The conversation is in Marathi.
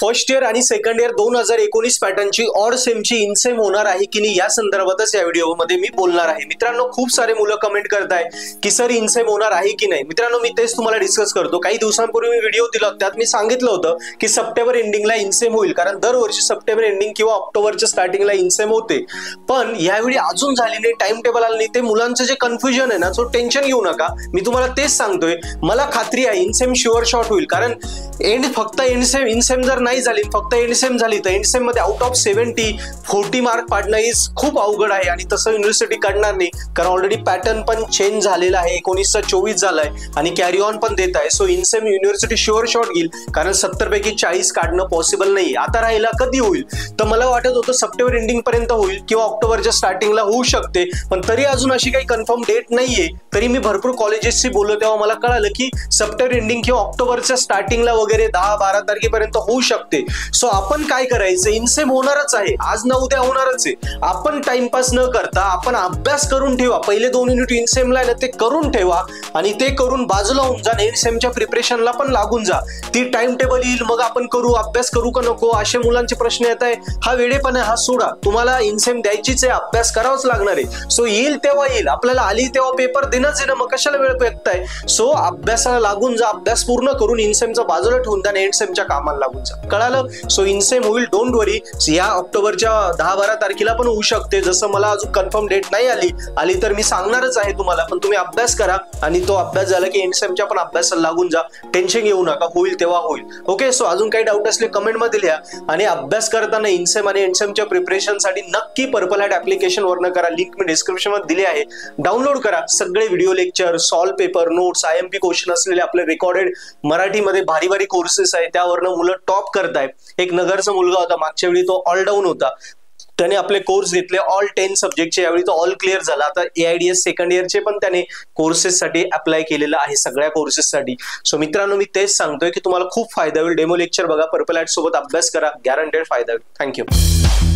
फर्स्ट इयर आणि सेकंड इयर 2019 पॅटर्नची ऑड सेमची इनसेम होणार आहे की नाही या संदर्भातच या व्हिडिओमध्ये मी बोलणार आहे। मित्रांनो, खूप सारे मुलं कमेंट करताय की सर इनसेम होणार आहे की नाही। मित्रांनो, मी तेच तुम्हाला डिस्कस करतो। काही दिवसांपूर्वी मी व्हिडिओ दिला होता, त्यात मी सांगितलं होतं की सप्टेंबर एंडिंगला इनसेम होईल, कारण दरवर्षी सप्टेंबर एंडिंग किंवा ऑक्टोबरच्या स्टार्टिंगला इनसेम होते। पण यावेळी अजून झाली नाही, टाइम टेबल आलं नाही। ते मुलांचं जे कन्फ्युजन आहे ना, तो टेन्शन घेऊ नका, मी तुम्हाला तेच सांगतोय। मला खात्री आहे इनसेम शुअर शॉट होईल, कारण फक्त इनसेम जर नाही झाली, फक्त एंडसेम झाली तर एंडसेम मध्ये आउट ऑफ 40 मार्क पाडणं इज खूप अवघड आहे आणि तसं युनिव्हर्सिटी काढणार नाही, कारण ऑलरेडी पॅटर्न पण चेंज झालेला आहे। 19 चा 24 झालाय आणि कॅरी ऑन पण देत आहे। सो इनसेम युनिव्हर्सिटी शुअर शॉट घेईल, कारण 70 पैकी 40 काढणं पॉसिबल नाही। आता राहिला कधी होईल, तर मला वाटत होतं सप्टेंबर एंडिंग पर्यंत होईल किंवा ऑक्टोबरच्या स्टार्टिंगला होऊ शकते, पण तरी अजून अशी काही कन्फर्म डेट नाहीये। तरी मी भरपूर कॉलेजेसशी बोललो तेव्हा मला कळालं की सप्टेंबर एंडिंग किंवा ऑक्टोबरच्या स्टार्टिंगला वगैरे 10-12 तारखेपर्यंत होऊ शकते। सो आपण काय करायचं, इनसेम होणारच आहे, आज ना उद्या होणारच आहे। आपण टाइमपास न करता आपण अभ्यास करून ठेवा। पहिले 2 युनिट इनसेमला आहे ना ते करून ठेवा आणि ते करून बाजूला होऊन जा, इनसेमच्या प्रिपरेशनला पण लागून जा। ती टाइम टेबल येईल, मग आपण करू, अभ्यास करू का नको असे मुलांचे प्रश्न येत आहे। हा वेळेपणा हा सोडा, तुम्हाला इनसेम द्यायचीच आहे, अभ्यास करावाच लागणार आहे। सो येईल तेव्हा येईल, आपल्याला आली तेव्हा पेपर देणंच आहे ना, मग कशाला वेळ पेकताय। सो अभ्यासाला लागून जा, अभ्यास पूर्ण करून इनसेमचा बाजूला ठेवून द्या, एंडसेमच्या कामाला लागून जा। कळालं? सो इनसेम होईल, डोंट वरी। या ऑक्टोबरच्या 10-12 तारखेला पण होऊ शकते, जसं मला अजून कन्फर्म डेट नाही आली तर मी सांगणारच आहे तुम्हाला। पण तुम्ही अभ्यास करा आणि तो अभ्यास झाला की एंडसेमच्या पण अभ्यासाला लागून जा, टेन्शन घेऊ नका, होईल तेव्हा होईल। ओके, सो अजून काही डाऊट असले कमेंट मध्ये लिहा आणि अभ्यास करताना इनसेम आणि एंडसेमच्या प्रिपरेशन साठी नक्की पर्पल हॅट ऍप्लिकेशन वरनं करा। लिंक मी डिस्क्रिप्शन मध्ये दिली आहे, डाउनलोड करा। सगळे video lecture, solve paper, notes, IMP question असलेले आपले रेकॉर्डेड मराठीमध्ये भारी भारी कोर्सेस आहे, त्यावरनं मुलं टॉप करतायत। एक नगरचा मुलगा होता, मागच्या वेळी तो ऑल डाऊन होता, त्याने आपले कोर्स घेतले ऑल 10 सब्जेक्टचे, यावेळी तो ऑल क्लिअर झाला। आता AIDS सेकंड इयरचे पण त्याने कोर्सेस साठी अप्लाय केलेलं आहे, सगळ्या कोर्सेससाठी। सो मित्रांनो, मी तेच सांगतोय की तुम्हाला खूप फायदा होईल। डेमो लेक्चर बघा, पर्पल हॅट सोबत अभ्यास करा, गॅरंटेड फायदा होईल। थँक्यू।